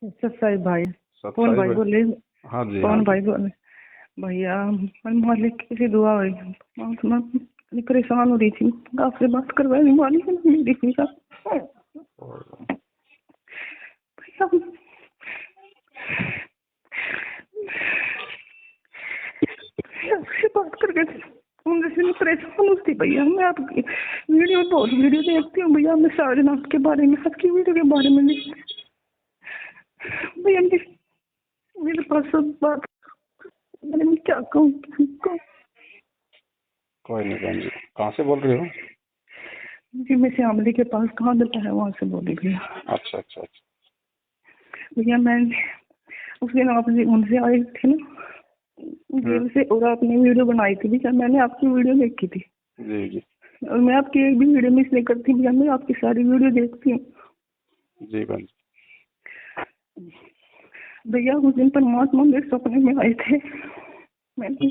सत्साई भाई। कौन सत्साई भाई भाई। बोले? हाँ जी, हाँ कौन जी। भाई बोले? भैया मैं मालिक की दुआ हुई, मैं इतनी परेशान हो रही थी, आपसे बात करवाई मालिक ने मेरी भैया। भैया आपसे बात करके उनसे मैं परेशान होती भैया। मैं आपकी वीडियो बहुत वीडियो देखती हूँ भैया। मैं सारनाथ के बारे में, आपकी वीडियो के बारे में भैया मेरे पास सब बात, मैं क्या कहूँ तुमको? कोई नहीं बहन जी, कहाँ से बोल रही हो? जी मैं श्यामली के पास, कहाँ देता है वहाँ से बोली भैया। अच्छा अच्छा अच्छा। भैया मैं उस दिन आप उनसे आए थे ना जेल से, और आपने वीडियो बनाई थी भैया, मैंने आपकी वीडियो देखी थी। जी जी और मैं आपकी एक भी वीडियो मिस नहीं करती भैया, मैं आपकी सारी वीडियो देखती हूँ जी बहन जी। भैया। उस दिन परमात्मा मेरे सपने में आए थे। मैंने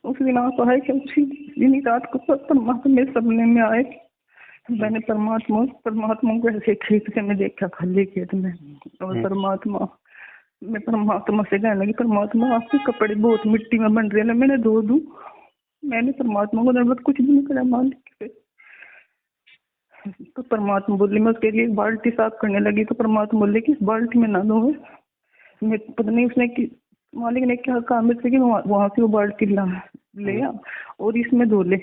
उस दिन आप आए थे, उसी दिन रात को परमात्मा मेरे सपने में आए। मैंने परमात्मा को ऐसे खेत के में देखा, खाली खेत में। और मैं परमात्मा से कहने लगी, परमात्मा आपके कपड़े बहुत मिट्टी में बन रहे हैं, मैंने धो दूं। मैंने परमात्मा को दरबार कुछ भी नहीं करा मालिक से। तो परमात्मा बोले, मैं उसके लिए एक बाल्टी साफ करने लगी तो परमात्मा बोले कि इस बाल्टी में ना दो। मैं पता नहीं उसने कि मालिक ने क्या कहा मेरे से कि वहां से वो बाल्टी ले आ और इसमें धो ले।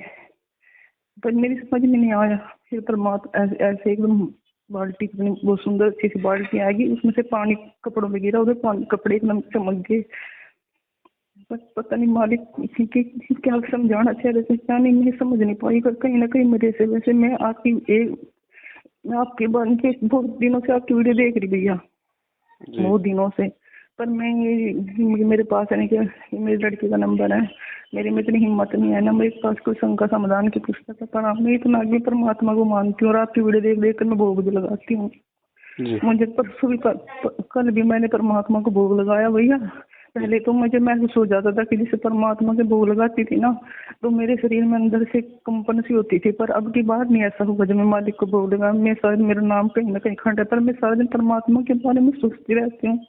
पर मेरी समझ में नहीं आया। फिर परमात्मा ऐसे एकदम बाल्टी, वो सुंदर अच्छी सी बाल्टी आएगी, उसमें से पानी कपड़ों में गिरा, उधर कपड़े एकदम चमक गए। बस पता नहीं मालिक कि क्या समझाना चाह रहे थे, क्या नहीं, मैं समझ नहीं पाई। पर कहीं ना कहीं मेरे से वैसे मैं आपके बारे में बहुत दिनों से आपकी वीडियो देख रही भैया, बहुत दिनों से। पर मैं ये मेरे पास है नहीं कि मेरे लड़के का नंबर है, मेरे में इतनी हिम्मत नहीं है ना मेरे पास कोई शंका समाधान की पुस्तक है। पर मैं इतना आगे परमात्मा को मानती हूँ और आपकी वीडियो देख देख कर मैं भोग भी लगाती हूँ। मुझे परसों भी कल भी मैंने परमात्मा को भोग लगाया भैया। पहले तो मुझे महसूस हो जाता था कि जैसे परमात्मा के भोग लगाती थी ना तो मेरे शरीर में अंदर से कंपन सी होती थी। पर अब की बार नहीं ऐसा होगा। जब मैं मालिक को भोग लगा, मैं शायद मेरा नाम कहीं ना कहीं खंड है, पर मैं सारा दिन परमात्मा के बारे में सोचती रहती हूँ।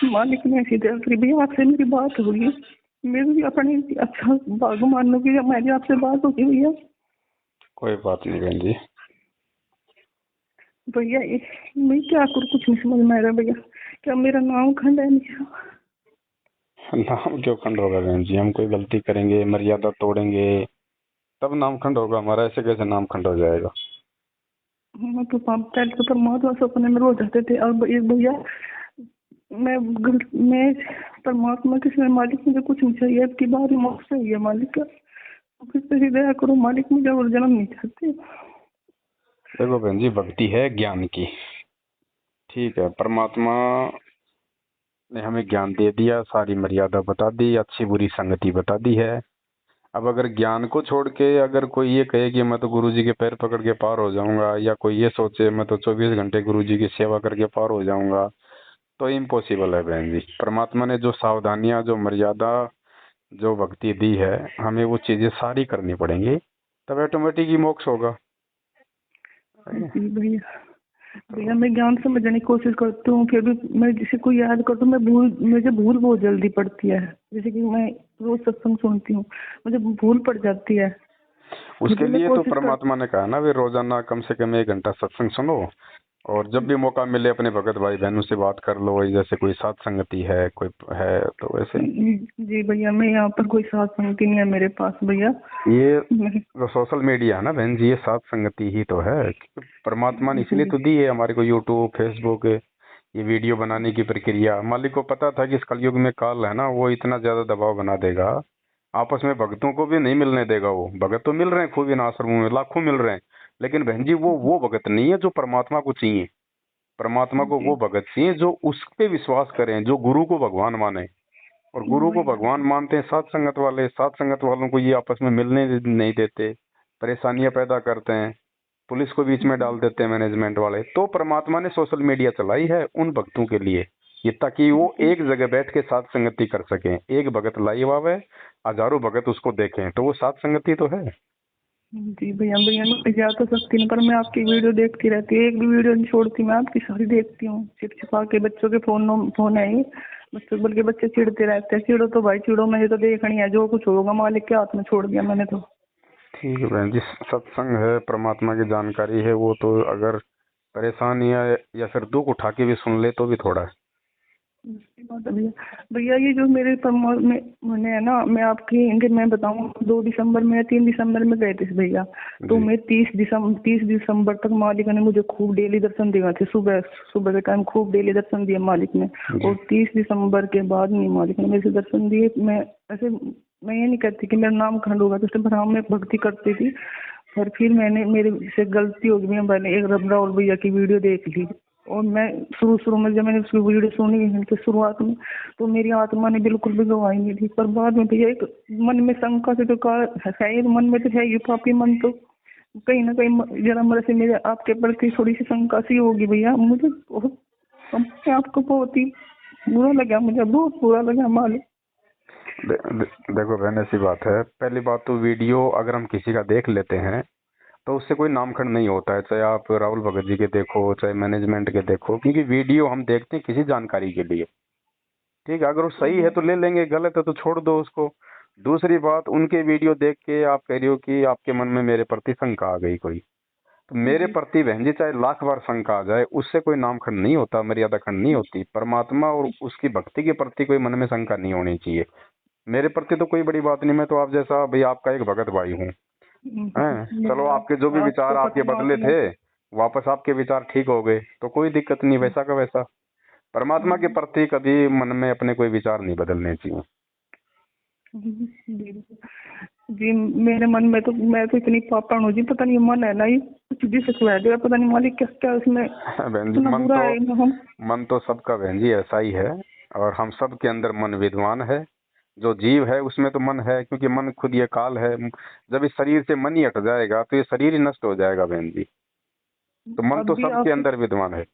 मालिक ने ऐसी दया करी भैया, आपसे मेरी बात हुई, मैं भी अपने अच्छा भाग मान लो कि मेरी आपसे बात होगी भैया। कोई बात नहीं बहन जी। भैया मैं क्या करूँ, कुछ नहीं समझ में आ रहा भैया। क्या मेरा नाम खंड है? नाम क्यों खंड होगा बहन जी? हम कोई गलती करेंगे, मर्यादा तोड़ेंगे, तब नाम खंड होगा हमारा। ऐसे कैसे नाम खंड हो जाएगा? हाँ तो पहले तो परमात्मा सपने में रोज जाते थे। अब एक भैया मैं परमात्मा के समय मालिक मुझे कुछ नहीं चाहिए, अब की बार मौत से है मालिक का, फिर से दया करो मालिक, मुझे और जन्म नहीं चाहते। देखो बहन जी, भक्ति है ज्ञान की, ठीक है। परमात्मा ने हमें ज्ञान दे दिया, सारी मर्यादा बता दी, अच्छी बुरी संगति बता दी है। अब अगर ज्ञान को छोड़ के अगर कोई ये कहे कि मैं तो गुरुजी के पैर पकड़ के पार हो जाऊंगा, या कोई ये सोचे मैं तो 24 घंटे गुरुजी की सेवा करके पार हो जाऊंगा, तो इम्पॉसिबल है बहन जी। परमात्मा ने जो सावधानियां, जो मर्यादा, जो भक्ति दी है, हमें वो चीजें सारी करनी पड़ेंगी, तब ऑटोमेटिक ही मोक्ष होगा। भैया भैया मैं ज्ञान समझने की कोशिश करती हूँ, फिर भी मैं जिसे कोई याद करता हूँ मुझे भूल बहुत जल्दी पड़ती है। जैसे कि मैं रोज सत्संग सुनती हूँ, मुझे भूल पड़ जाती है। उसके मैं लिए तो कोशिश कर परमात्मा ने कहा ना, वे रोजाना कम से कम 1 घंटा सत्संग सुनो, और जब भी मौका मिले अपने भगत भाई बहनों से बात कर लो। जैसे कोई साथ संगति है, कोई है, तो वैसे। जी भैया, मैं यहाँ पर कोई साथ संगति नहीं है मेरे पास भैया। ये जो सोशल मीडिया है ना बहन जी, ये साथ संगति ही तो है। परमात्मा ने इसलिए तो दी है हमारे को यूट्यूब, फेसबुक, ये वीडियो बनाने की प्रक्रिया। मालिक को पता था कि इस कलयुग में काल है ना, वो इतना ज्यादा दबाव बना देगा, आपस में भक्तों को भी नहीं मिलने देगा। वो भगत तो मिल रहे हैं खूब इन आश्रमों में, लाखों मिल रहे हैं, लेकिन बहन जी वो भगत नहीं है जो परमात्मा को चाहिए। परमात्मा को वो भगत चाहिए जो उस पे विश्वास करें, जो गुरु को भगवान माने। और गुरु को भगवान मानते हैं सात संगत वाले। सात संगत वालों को ये आपस में मिलने नहीं देते, परेशानियां पैदा करते हैं, पुलिस को बीच में डाल देते हैं मैनेजमेंट वाले। तो परमात्मा ने सोशल मीडिया चलाई है उन भक्तों के लिए, ये ताकि वो एक जगह बैठ के साथ संगति कर सकें। एक भगत लाइव आवे, हजारों भगत उसको देखें, तो वो साथ संगति तो है। जी भैया, भैया मैं जा तो सकती नहीं, पर मैं आपकी वीडियो देखती रहती हूँ, एक भी वीडियो नहीं छोड़ती, मैं आपकी सारी देखती हूँ छिप छिपा के। बच्चों के फोन है ये, बच्चों बल्कि बच्चे चिढ़ते रहते हैं। चिड़ो तो भाई चिड़ो, मुझे तो देखनी है, जो कुछ होगा मालिक के हाथ में छोड़ दिया मैंने तो। ठीक है बहन जी, सत्संग है, परमात्मा की जानकारी है, वो तो अगर परेशानी है या फिर दुख उठा के भी सुन ले तो भी थोड़ा है। सही बात है भैया। भैया ये जो मेरे मैंने है ना, मैं आपकी इनके मैं बताऊँ, 2 दिसंबर में 3 दिसंबर में गए थे भैया। तो जी मैं 30 दिसंबर तक मालिक ने मुझे खूब डेली दर्शन दिए थे। सुबह सुबह के टाइम खूब डेली दर्शन दिए मालिक ने। जी और 30 दिसंबर के बाद नहीं मालिक ने मेरे से दर्शन दिए। मैं ये नहीं कहती कि मेरा नाम खंड होगा, तो उसने पर हाँ मैं भक्ति करती थी। पर फिर मैंने मेरे से गलती हो गई, मैंने एक राहुल भैया की वीडियो देख ली। और मैं शुरू में जब मैंने उसकी वीडियो सुनी इनके शुरुआत में, तो मेरी आत्मा ने बिल्कुल भी गवाही नहीं थी। पर बाद में भैया एक मन में शंका से तो है ही, मन में तो है ही पापी मन, तो कहीं ना कहीं जरा मेरे से मेरे आपके प्रति थोड़ी सी शंका सी होगी भैया। मुझे बहुत अपने आप को बहुत ही बुरा लगा, मुझे बहुत बुरा लगा मालिक। देखो बहन, ऐसी बात है, पहली बात तो वीडियो अगर हम किसी का देख लेते हैं तो उससे कोई नामखंड नहीं होता है, चाहे आप राहुल भगत जी के देखो चाहे मैनेजमेंट के देखो, क्योंकि वीडियो हम देखते हैं किसी जानकारी के लिए। ठीक है, अगर वो सही है तो ले लेंगे, गलत है तो छोड़ दो उसको। दूसरी बात, उनके वीडियो देख के आप कह रही हो कि आपके मन में मेरे प्रति शंका आ गई कोई, तो मेरे प्रति बहन जी चाहे लाख बार शंका आ जाए, उससे कोई नामखंड नहीं होता, मर्यादा खंड नहीं होती। परमात्मा और उसकी भक्ति के प्रति कोई मन में शंका नहीं होनी चाहिए। मेरे प्रति तो कोई बड़ी बात नहीं, मैं तो आप जैसा भाई आपका एक भगत भाई हूँ। हैं, चलो भैया आपके जो भी विचार आपको आपके बदले परमात्मा। थे, वापस आपके विचार ठीक हो गए तो कोई दिक्कत नहीं, वैसा का वैसा। परमात्मा के प्रति कभी मन में अपने कोई विचार नहीं बदलने चाहिए। जी जी, मेरे मन में तो मैं तो इतनी पापड़ हूँ जी, पता नहीं मन है ना ये कुछ भी सिखवा देगा, पता नहीं मालिक क्या क्या उसमें बहन जी, इतना बुरा है ना हम। मन तो सबका बहन जी ऐसा ही है, और हम सब के अंदर मन विद्वान है। जो जीव है उसमें तो मन है, क्योंकि मन खुद ये काल है। जब इस शरीर से मन ही हट जाएगा तो ये शरीर ही नष्ट हो जाएगा बहन जी। तो मन तो अभी सबके आप अंदर विद्वान है।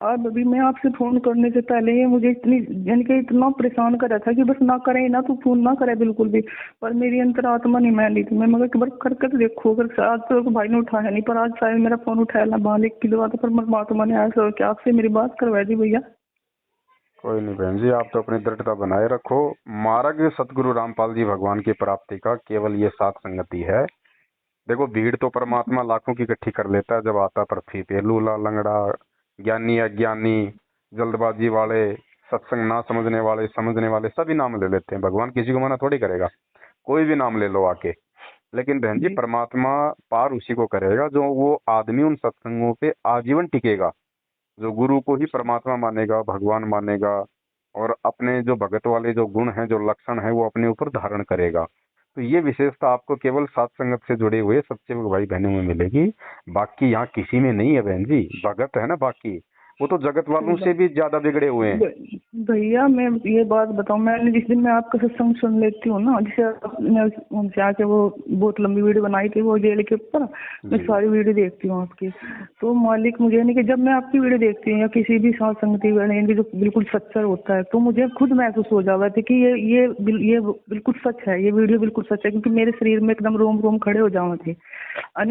अब अभी मैं आपसे फोन करने से पहले ये मुझे इतनी यानी कि इतना परेशान कर रहा था कि बस ना करे ना, तू फोन ना करे बिल्कुल भी। पर मेरी अंतरात्मा नहीं मान रही थी। मैं मगर एक बार करके तो देखो, अगर आज तो भाई ने उठाया नहीं, पर आज शायद मेरा फोन उठाया ना मालिक की दुआ, तो पर परमात्मा ने ऐसा कि आपसे मेरी बात करवा दी भैया। कोई नहीं बहन जी, आप तो अपनी दृढ़ता बनाए रखो। मार्ग सतगुरु रामपाल जी भगवान की प्राप्ति का केवल ये सात संगति है। देखो, भीड़ तो परमात्मा लाखों की इकट्ठी कर लेता है जब आता पृथ्वी पे। लूला लंगड़ा, ज्ञानी अज्ञानी, जल्दबाजी वाले, सत्संग ना समझने वाले, समझने वाले, सभी नाम ले लेते हैं। भगवान किसी को मना थोड़ी करेगा, कोई भी नाम ले लो आके। लेकिन बहन जी, जी परमात्मा पार उसी को करेगा जो वो आदमी उन सत्संगों पे आजीवन टिकेगा, जो गुरु को ही परमात्मा मानेगा, भगवान मानेगा, और अपने जो भगत वाले जो गुण हैं, जो लक्षण है, वो अपने ऊपर धारण करेगा। तो ये विशेषता आपको केवल सात संगत से जुड़े हुए सच्चे भाई बहनों में मिलेगी, बाकी यहाँ किसी में नहीं है बहन जी। भगत है ना बाकी, वो तो जगत सही वालों से बात। भी ज्यादा बिगड़े हुए हैं। भैया मैं ये बात बताऊं, मैंने जिस दिन मैं आपका सत्संग सुन लेती हूँ ना, जिसे आपने उनसे आके वो बहुत लंबी वीडियो बनाई थी वो जेल के ऊपर, मैं जी सारी वीडियो देखती हूँ आपकी। तो मालिक मुझे नहीं कि जब मैं आपकी वीडियो देखती हूँ या किसी भी साथ संगति वाले इनकी जो बिल्कुल सच्चा होता है, तो मुझे खुद महसूस हो जाता है कि ये बिल्कुल सच है, ये वीडियो बिल्कुल सच है। क्योंकि मेरे शरीर में एकदम रोम रोम खड़े हो जाओ थे।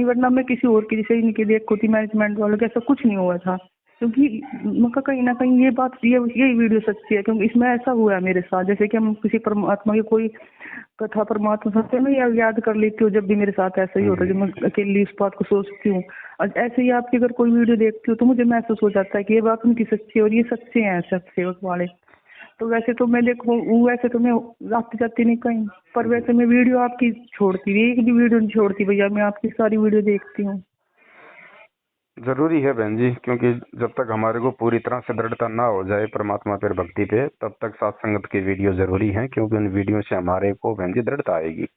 वरना मैं किसी और की जैसे इनकी देख होती मैनेजमेंट वालों का ऐसा कुछ नहीं हुआ था। क्योंकि मका कहीं ना कहीं ये बात ये वीडियो सच्ची है, क्योंकि इसमें ऐसा हुआ है मेरे साथ। जैसे कि हम किसी परमात्मा की कोई कथा परमात्मा सत्य में याद कर लेती हूँ, जब भी मेरे साथ ऐसा ही होता है, जब मैं अकेली इस बात को सोचती हूँ। और ऐसे ही आपकी अगर कोई वीडियो देखती हूँ तो मुझे महसूस हो जाता है कि ये बात उनकी सच्ची है और ये सच्चे हैं सच सेवक वाले। तो वैसे तो मैं देखो, वैसे तो मैं आती जाती नहीं कहीं, पर वैसे मैं वीडियो आपकी छोड़ती नहीं, एक भी वीडियो नहीं छोड़ती भैया, मैं आपकी सारी वीडियो देखती हूँ। जरूरी है बहन जी, क्योंकि जब तक हमारे को पूरी तरह से दृढ़ता ना हो जाए परमात्मा पर, भक्ति पे, तब तक सात संगत की वीडियो जरूरी है, क्योंकि उन वीडियो से हमारे को बहन जी दृढ़ता आएगी।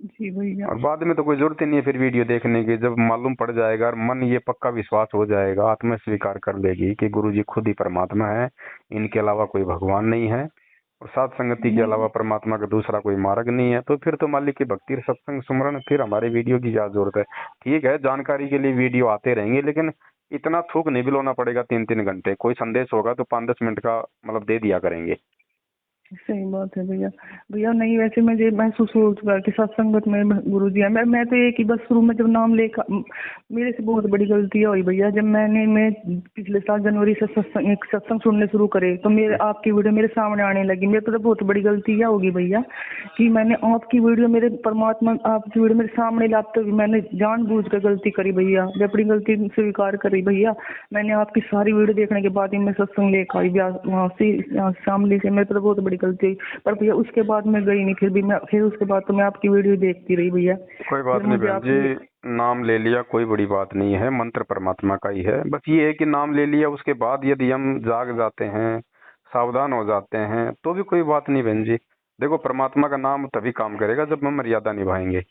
जी भैया। और बाद में तो कोई जरूरत ही नहीं है फिर वीडियो देखने की, जब मालूम पड़ जाएगा और मन ये पक्का विश्वास हो जाएगा, आत्मा स्वीकार कर लेगी कि गुरु जी खुद ही परमात्मा है, इनके अलावा कोई भगवान नहीं है, और सात संगति के अलावा परमात्मा का दूसरा कोई मार्ग नहीं है, तो फिर तो मालिक की भक्ति सत्संग सुमरन, फिर हमारे वीडियो की क्या जरूरत है। ठीक है, जानकारी के लिए वीडियो आते रहेंगे, लेकिन इतना थूक नहीं बिलोना पड़ेगा 3-3 घंटे। कोई संदेश होगा तो 5-10 मिनट का मतलब दे दिया करेंगे। सही बात है भैया। भैया नहीं, वैसे मुझे महसूस हो चुका है कि सत्संगत में गुरु जी है। मैं तो एक ही बस शुरू में जब नाम लेकर मेरे से बहुत बड़ी गलती हुई भैया। जब मैं पिछले साल जनवरी से एक सत्संग सुनने शुरू करे तो मेरे आपकी वीडियो मेरे सामने आने लगी। मेरे तो बहुत बड़ी गलती क्या होगी भैया कि मैंने आपकी वीडियो मेरे परमात्मा आपकी वीडियो मेरे सामने लाते हुए मैंने जानबूझ कर गलती करी भैया। मैं अपनी गलती स्वीकार करी भैया। मैंने आपकी सारी वीडियो देखने के बाद ही मैं सत्संग लेकर आई वहाँ से शामली से। मेरे तो बहुत बड़ी गलती हुई, पर भैया उसके बाद मैं गई नहीं। फिर उसके बाद तो मैं आपकी वीडियो देखती रही भैया। कोई बात नहीं बहन जी, नाम ले लिया कोई बड़ी बात नहीं है, मंत्र परमात्मा का ही है। बस ये है कि नाम ले लिया उसके बाद यदि हम जाग जाते हैं, सावधान हो जाते हैं, तो भी कोई बात नहीं बहन जी। देखो परमात्मा का नाम तभी काम करेगा जब हम मर्यादा निभाएंगे।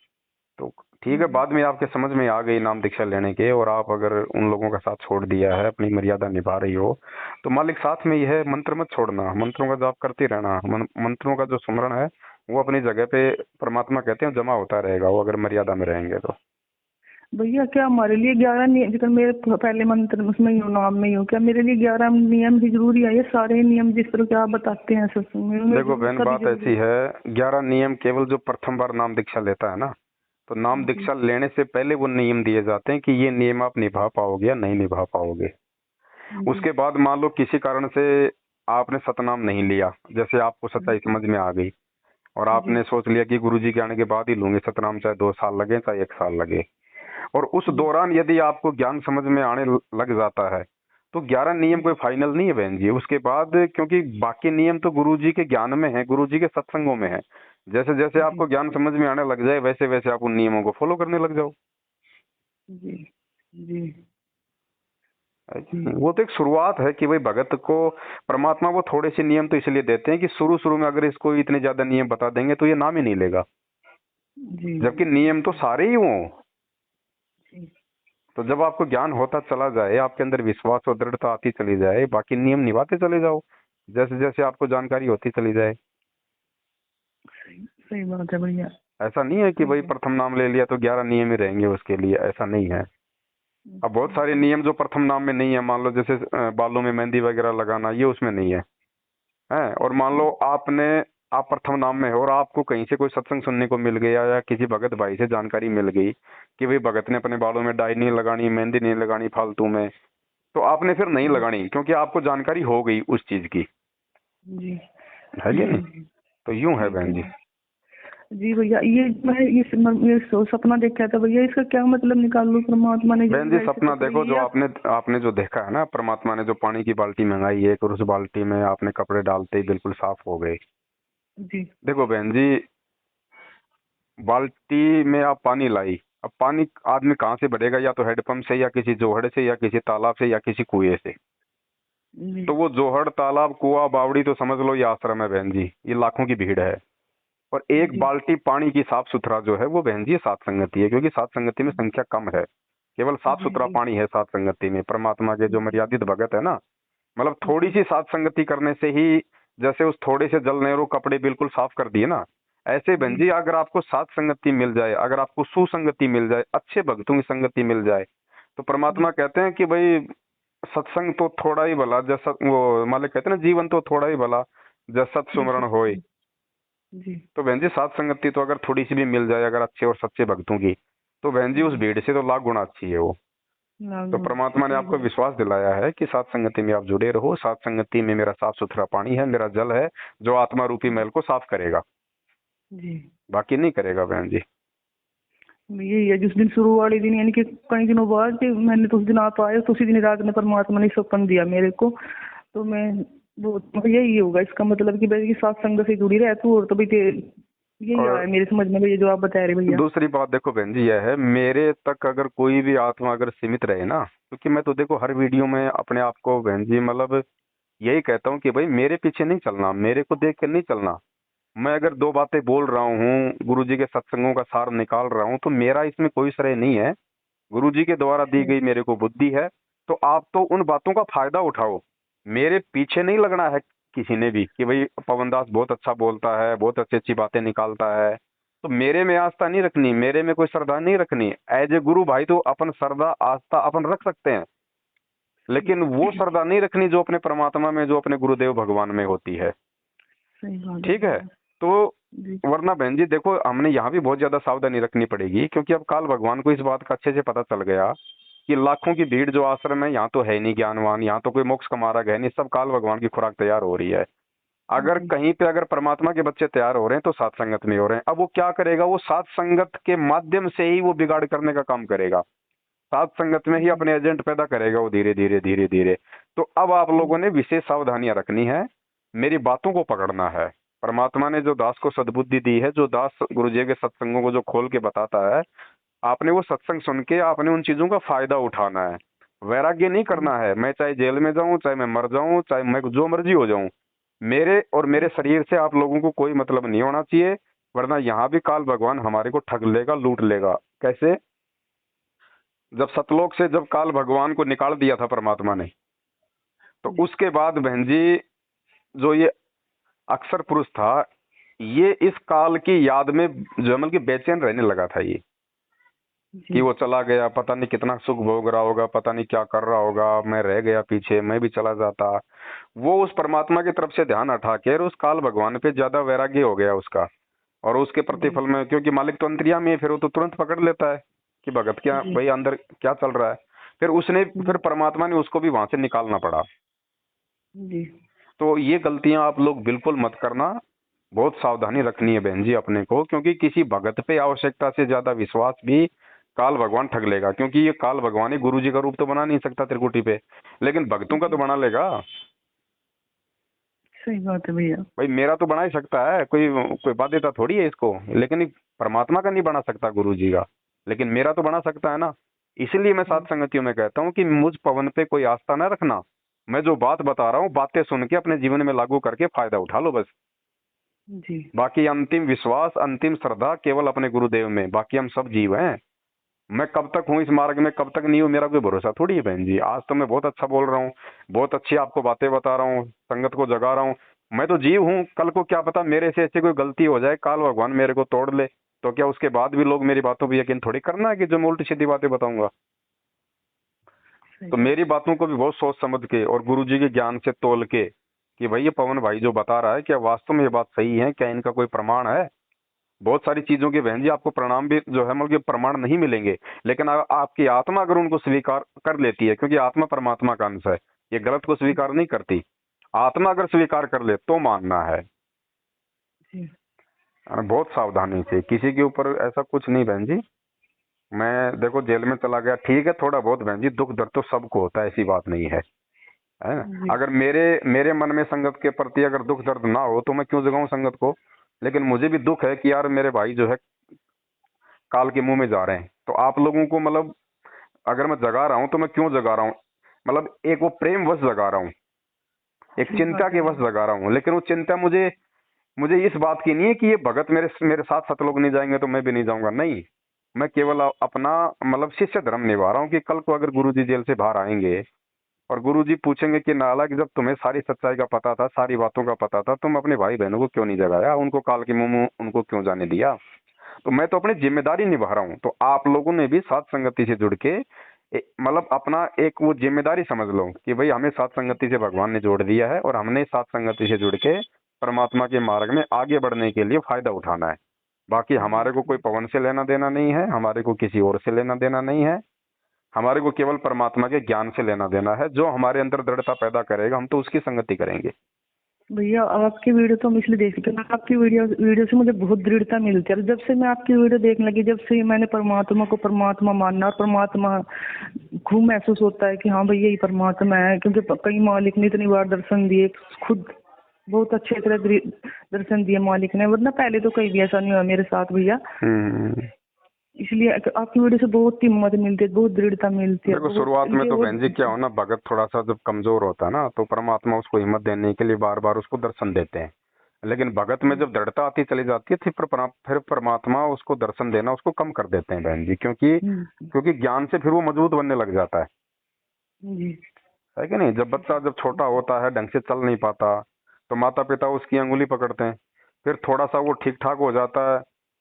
तो ठीक है, बाद में आपके समझ में आ गई नाम दीक्षा लेने के, और आप अगर उन लोगों का साथ छोड़ दिया है, अपनी मर्यादा निभा रही हो, तो मालिक साथ में यह है, मंत्र मत छोड़ना, मंत्रों का जाप करते रहना। मंत्रों का जो सुमरण है वो अपनी जगह पे परमात्मा कहते हैं जमा होता रहेगा, वो अगर मर्यादा में रहेंगे तो। भैया क्या हमारे लिए 11 नियम, जितना मेरे पहले मंत्र उसमें ही हूँ, नाम में ही हूँ, क्या मेरे लिए 11 नियम भी जरूरी है? ये सारे नियम जिस तरह के आप बताते हैं सत्संग में देखो बहन, बात ऐसी है, 11 नियम केवल जो प्रथम बार नाम दीक्षा लेता है ना, तो नाम दीक्षा लेने से पहले वो नियम दिए जाते हैं कि ये नियम आप निभा पाओगे या नहीं निभा पाओगे। उसके बाद मान लो किसी कारण से आपने सतनाम नहीं लिया, जैसे आपको सच्चाई समझ में आ गई और आपने सोच लिया कि गुरुजी के आने के बाद ही लूंगे सतनाम, चाहे 2 साल लगे चाहे 1 साल लगे, और उस दौरान यदि आपको ज्ञान समझ में आने लग जाता है, तो 11 नियम कोई फाइनल नहीं है बहन जी उसके बाद, क्योंकि बाकी नियम तो गुरुजी के ज्ञान में है, गुरुजी के सत्संगों में है। जैसे जैसे आपको ज्ञान समझ में आने लग जाए वैसे वैसे आप उन नियमों को फॉलो करने लग जाओ। जी जी। वो तो एक शुरुआत है कि भाई भगत को परमात्मा वो थोड़े से नियम तो इसलिए देते हैं कि शुरू शुरू में अगर इसको इतने ज्यादा नियम बता देंगे तो ये नाम ही नहीं लेगा, जबकि नियम तो सारे ही हों। तो जब आपको ज्ञान होता चला जाए, आपके अंदर विश्वास और दृढ़ता आती चली जाए, बाकी नियम निभाते चले जाओ जैसे जैसे आपको जानकारी होती चली जाए। सही बात है भैया। ऐसा नहीं है कि भाई प्रथम नाम ले लिया तो 11 नियम ही रहेंगे उसके लिए, ऐसा नहीं है। अब बहुत सारे नियम जो प्रथम नाम में नहीं है, मान लो जैसे बालों में मेहंदी वगैरह लगाना, ये उसमें नहीं है, है। और मान लो आप प्रथम नाम में हो और आपको कहीं से कोई सत्संग सुनने को मिल गया या किसी भगत भाई से जानकारी मिल गई कि भाई भगत ने अपने बालों में डाई नहीं लगानी, मेहंदी नहीं लगानी फालतू में, तो आपने फिर नहीं लगानी क्योंकि आपको जानकारी हो गई उस चीज की, जी है कि नहीं? तो यूं है बहन जी। जी भैया, ये सपना देखा था भैया, इसका क्या मतलब निकाल लूं? परमात्मा ने बहन जी सपना देखो, जो आपने जो देखा है ना, परमात्मा ने जो पानी की बाल्टी मंगाई है और उस बाल्टी में आपने कपड़े डालते ही बिल्कुल साफ हो गए। जी। देखो बहन जी, बाल्टी में आप पानी लाई, अब पानी आदमी कहाँ से भरेगा? या तो हैंडपंप से, या किसी जोहड़ से, या किसी तालाब से, या किसी कुएं से। तो वो जोहड़, तालाब, कुआं, बावड़ी तो समझ लो ये आश्रम है बहन जी, ये लाखों की भीड़ है। और एक बाल्टी पानी की साफ सुथरा जो है वो बहन जी सात संगति है, क्योंकि सात संगति में संख्या कम है, केवल साफ सुथरा पानी है सात संगति में। परमात्मा के जो मर्यादित भगत है ना, मतलब थोड़ी सी सात संगति करने से ही, जैसे उस थोड़े से जल ने वो कपड़े बिल्कुल साफ कर दिए ना, ऐसे बहन जी अगर आपको सात संगति मिल जाए, अगर आपको सुसंगति मिल जाए, अच्छे भक्तों की संगति मिल जाए, तो परमात्मा कहते हैं कि भाई सत्संग तो थोड़ा ही भला, जैसा वो मालिक कहते हैं ना, जीवन तो थोड़ा ही भला जैसा सत सुमरण होए। तो बहन जी सात संगति तो अगर थोड़ी सी भी मिल जाए, अगर अच्छे और सच्चे भक्तों की, तो बहन जी उस भीड़ से तो लाख गुना अच्छी है वो। तो परमात्मा ने आपको विश्वास दिलाया है कि सात संगति में आप जुड़े रहो, सात संगति में मेरा साफ सुथरा पानी है, मेरा जल है, जो आत्मा रूपी मैल को साफ करेगा जी, बाकी नहीं करेगा बहन जी। यही है जिस दिन शुरू वाले दिन, यानी कि कई दिनों बाद मैंने तो उस दिन आप आए, तो उसी दिन रात में परमात्मा ने सपन दिया मेरे को। तो मैं वो यही होगा इसका मतलब कि भाई सात संग से जुड़ी रहे तू, और तो भाई यही आया मेरे समझ में भैया जो आप बता रहे भैया। दूसरी बात देखो बहन जी, यह है मेरे तक अगर कोई भी आत्मा अगर सीमित रहे ना, क्योंकि मैं तो देखो हर वीडियो में अपने आप को बहन जी मतलब यही कहता हूँ कि भाई मेरे पीछे नहीं चलना, मेरे को देख कर नहीं चलना। मैं अगर 2 बातें बोल रहा हूँ, गुरुजी के सत्संगों का सार निकाल रहा हूँ, तो मेरा इसमें कोई श्रेय नहीं है, गुरुजी के द्वारा दी गई मेरे को बुद्धि है। तो आप तो उन बातों का फायदा उठाओ, मेरे पीछे नहीं लगना है किसी ने भी कि भाई पवन दास बहुत अच्छा बोलता है, बहुत अच्छी अच्छी बातें निकालता है, तो मेरे में आस्था नहीं रखनी, मेरे में कोई श्रद्धा नहीं रखनी। एज ए गुरु भाई तो अपन श्रद्धा आस्था अपन रख सकते हैं, लेकिन वो श्रद्धा नहीं रखनी जो अपने परमात्मा में, जो अपने गुरुदेव भगवान में होती है। सही बात ठीक है। तो जी। वरना बहन जी देखो, हमने यहाँ भी बहुत ज्यादा सावधानी रखनी पड़ेगी, क्योंकि अब काल भगवान को इस बात का अच्छे से पता चल गया कि लाखों की भीड़ जो आश्रम है, यहाँ तो है ही नहीं ज्ञानवान, यहाँ तो कोई मोक्ष का मार्ग है नहीं, सब काल भगवान की खुराक तैयार हो रही है। अगर जी। कहीं पे अगर परमात्मा के बच्चे तैयार हो रहे हैं तो सात संगत में हो रहे हैं। अब वो क्या करेगा, वो सात संगत के माध्यम से ही वो बिगाड़ करने का काम करेगा, सात संगत में ही जी। अपने एजेंट पैदा करेगा वो, धीरे धीरे धीरे धीरे। तो अब आप लोगों ने विशेष सावधानियां रखनी है, मेरी बातों को पकड़ना है। परमात्मा ने जो दास को सद्बुद्धि दी है, जो दास गुरु जी के सत्संगों को जो खोल के बताता है, आपने वो सत्संग सुन के आपने उन चीजों का फायदा उठाना है। वैराग्य नहीं करना है। मैं चाहे जेल में जाऊं, चाहे मैं मर जाऊं, चाहे मैं जो मर्जी हो जाऊं, मेरे और मेरे शरीर से आप लोगों को कोई मतलब नहीं होना चाहिए। वरना यहाँ भी काल भगवान हमारे को ठग लेगा, लूट लेगा। कैसे? जब सतलोक से जब काल भगवान को निकाल दिया था परमात्मा ने, तो उसके बाद बहन जी जो ये अक्षर पुरुष था, ये इस काल की याद में जमल की बेचैन रहने लगा था ये, कि वो चला गया, पता नहीं कितना सुख भोग रहा होगा, पता नहीं क्या कर रहा होगा, मैं रह गया पीछे, मैं भी चला जाता। वो उस परमात्मा की तरफ से ध्यान हटा के और उस काल भगवान पे ज्यादा वैराग्य हो गया उसका। और उसके प्रतिफल में, क्योंकि मालिक तो अंतर्यामी है, फिर वो तो तुरंत पकड़ लेता है कि भगत क्या जी। भाई अंदर क्या चल रहा है। फिर परमात्मा ने उसको भी वहां से निकालना पड़ा। जी। तो ये गलतियां आप लोग बिल्कुल मत करना, बहुत सावधानी रखनी है बहन जी अपने को, क्योंकि किसी भगत पे आवश्यकता से ज्यादा विश्वास भी काल भगवान ठग लेगा। क्योंकि ये काल भगवान ही गुरु जी का रूप तो बना नहीं सकता त्रिकुटी पे, लेकिन भक्तों का तो बना लेगा। सही बात है भैया। भाई मेरा तो बना ही सकता है, कोई कोई बाध्यता थोड़ी है इसको, लेकिन परमात्मा का नहीं बना सकता गुरु जी का, लेकिन मेरा तो बना सकता है ना। इसलिए मैं सात संगतियों में कहता हूँ कि मुझ पवन पे कोई आस्था न रखना। मैं जो बात बता रहा हूँ, बातें सुन के अपने जीवन में लागू करके फायदा उठा लो बस। जी। बाकी अंतिम विश्वास, अंतिम श्रद्धा केवल अपने गुरुदेव में। बाकी हम सब जीव हैं। मैं कब तक हूँ इस मार्ग में, कब तक नहीं हूँ, मेरा कोई भरोसा थोड़ी है बहन जी। आज तो मैं बहुत अच्छा बोल रहा हूँ, बहुत अच्छी आपको बातें बता रहा हूँ, संगत को जगा रहा हूँ। मैं तो जीव हूँ, कल को क्या पता मेरे से ऐसी कोई गलती हो जाए, काल भगवान मेरे को तोड़ ले, तो क्या उसके बाद भी लोग मेरी बातों पर यकीन थोड़ी करना है कि जो मैं उल्टी सीधी बातें बताऊंगा। तो मेरी बातों को भी बहुत सोच समझ के और गुरु जी के ज्ञान से तोल के कि भाई ये पवन भाई जो बता रहा है, क्या वास्तव में ये बात सही है, क्या इनका कोई प्रमाण है। बहुत सारी चीजों के बहन जी आपको प्रणाम भी जो है मतलब कि प्रमाण नहीं मिलेंगे, लेकिन आपकी आत्मा अगर उनको स्वीकार कर लेती है, क्योंकि आत्मा परमात्मा का अंश है, ये गलत को स्वीकार नहीं करती। आत्मा अगर स्वीकार कर ले तो मानना है। जी। बहुत सावधानी से, किसी के ऊपर ऐसा कुछ नहीं बहन जी। मैं देखो जेल में चला गया, ठीक है, थोड़ा बहुत बहन जी दुख दर्द तो सबको होता है, ऐसी बात नहीं है ना। जी। अगर मेरे मेरे मन में संगत के प्रति अगर दुख दर्द ना हो तो मैं क्यों जगाऊं संगत को। लेकिन मुझे भी दुख है कि यार मेरे भाई जो है काल के मुंह में जा रहे हैं। तो आप लोगों को मतलब अगर मैं जगा रहा हूं तो मैं क्यों जगा रहा हूं, मतलब एक वो प्रेम वश जगा रहा हूं, एक सही चिंता बात के है। वश जगा रहा हूं। लेकिन वो चिंता मुझे मुझे इस बात की नहीं है कि ये भगत मेरे मेरे साथ सतलोक नहीं जाएंगे तो मैं भी नहीं जाऊंगा, नहीं। मैं केवल अपना मतलब शिष्य धर्म निभा रहा हूँ कि कल को अगर गुरुजी जेल से बाहर आएंगे और गुरुजी पूछेंगे कि नालायक, जब तुम्हें सारी सच्चाई का पता था, सारी बातों का पता था, तुम अपने भाई बहनों को क्यों नहीं जगाया, उनको काल के मुंह में उनको क्यों जाने दिया। तो मैं तो अपनी जिम्मेदारी निभा रहा हूँ। तो आप लोगों ने भी साथ संगति से जुड़ के मतलब अपना एक वो जिम्मेदारी समझ लो कि भाई हमें साथ संगति से भगवान ने जोड़ दिया है और हमने साथ संगति से जुड़ के परमात्मा के मार्ग में आगे बढ़ने के लिए फायदा उठाना है। बाकी हमारे को कोई पवन से लेना देना नहीं है, हमारे को किसी और से लेना देना नहीं है। हमारे को केवल परमात्मा के ज्ञान से लेना देना है। जो हमारे अंदर दृढ़ता पैदा करेगा हम तो उसकी संगति करेंगे। भैया आपकी वीडियो तो हम इसलिए देखते हैं, आपकी वीडियो से मुझे बहुत दृढ़ता मिलती है। जब से मैं आपकी वीडियो देखने लगी, जब से मैंने परमात्मा को परमात्मा मानना और परमात्मा खूब महसूस होता है कि हाँ भैया यही परमात्मा है। क्योंकि कई मालिक ने इतनी बार दर्शन दिए, खुद बहुत अच्छे तरह दर्शन दिए मालिक ने, वरना पहले तो कहीं भी ऐसा नहीं हुआ मेरे साथ भैया। इसलिए आपकी वीडियो से बहुत हिम्मत मिलती है, बहुत दृढ़ता मिलती है। देखो शुरुआत में तो बहन जी क्या हो ना, भगत थोड़ा सा जब कमजोर होता है ना, तो परमात्मा उसको हिम्मत देने के लिए बार बार उसको दर्शन देते हैं। लेकिन भगत में जब दृढ़ता आती चली जाती है फिर परमात्मा उसको दर्शन देना उसको कम कर देते हैं बहन जी, क्योंकि ज्ञान से फिर वो मजबूत बनने लग जाता है कि नहीं। जब बच्चा जब छोटा होता है, ढंग से चल नहीं पाता, तो माता पिता उसकी अंगुली पकड़ते हैं। फिर थोड़ा सा वो ठीक ठाक हो जाता है,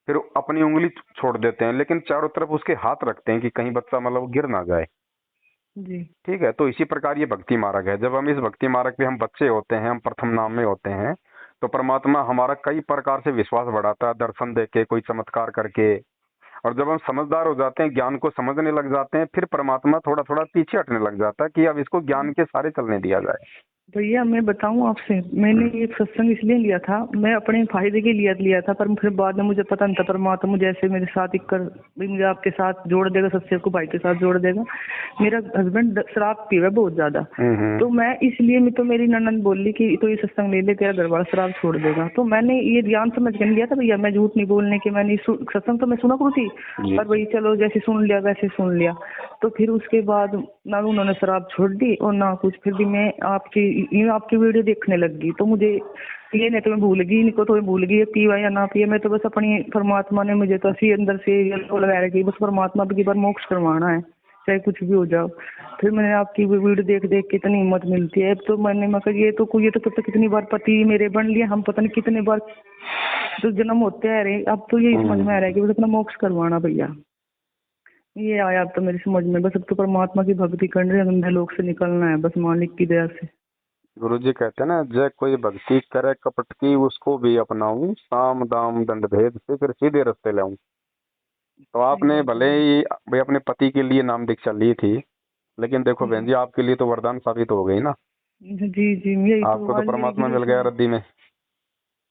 फिर अपनी उंगली छोड़ देते हैं, लेकिन चारों तरफ उसके हाथ रखते हैं कि कहीं बच्चा मतलब गिर ना जाए। जी। ठीक है, तो इसी प्रकार ये भक्ति मार्ग है। जब हम इस भक्ति मार्ग पे हम बच्चे होते हैं, हम प्रथम नाम में होते हैं, तो परमात्मा हमारा कई प्रकार से विश्वास बढ़ाता है, दर्शन दे के, कोई चमत्कार करके। और जब हम समझदार हो जाते हैं, ज्ञान को समझने लग जाते हैं, फिर परमात्मा थोड़ा थोड़ा पीछे हटने लग जाता है कि अब इसको ज्ञान के सारे चलने दिया जाए। भैया मैं बताऊं आपसे, मैंने ये सत्संग इसलिए लिया था, मैं अपने फायदे के लिए लिया था, पर फिर बाद में मुझे पता नहीं था परमात्मा मुझे ऐसे मेरे साथ एक कर भी मुझे आपके साथ जोड़ देगा, सत्संग को भाई के साथ जोड़ देगा। मेरा हस्बैंड शराब पी रहा है बहुत ज्यादा, तो मैं इसलिए मैं तो मेरी ननद बोल ली कि तो ये सत्संग ले ले, तेरा घर वाला शराब छोड़ देगा। तो मैंने ये ध्यान समझ के लिया था भैया, मैं झूठ नहीं बोलने के, मैंने सत्संग तो मैं सुना करूँ थी, पर भाई चलो जैसे सुन लिया वैसे सुन लिया। तो फिर उसके बाद ना उन्होंने शराब छोड़ दी और ना कुछ, फिर भी मैं आपकी वीडियो देखने लग गई। तो मुझे ये नहीं तो मैं भूल गई, इनको तो मैं भूल गई पीवा या ना पिए, मैं तो बस अपनी परमात्मा ने मुझे तो ऐसी अंदर से लगा रखी, बस परमात्मा की बार मोक्ष करवाना है चाहे कुछ भी हो जाओ। फिर मैंने आपकी वीडियो देख देख के इतनी हिम्मत मिलती है। अब तो मैंने मैं ये तो कितनी बार पति मेरे बन लिए, हम पता नहीं कितने बार तो जन्म होते आ रहे। अब तो यही समझ में आ रहा है कि बस अपना मोक्ष करवाना भैया, ये आया अब तो मेरी समझ में। बस अब तो परमात्मा की भक्ति करने गंदे लोग से निकलना है, बस मालिक की दया से। गुरु जी कहते हैं ना, जय कोई भक्ति करे कपट की, उसको भी अपनाऊं, साम दाम दंड भेद से फिर सीधे रास्ते लाऊं। तो आपने भले ही भाई अपने पति के लिए नाम दीक्षा ली थी, लेकिन देखो बहन जी आपके लिए तो वरदान साबित हो गई ना। जी जी, यही आपको तो परमात्मा मिल गया रद्दी में।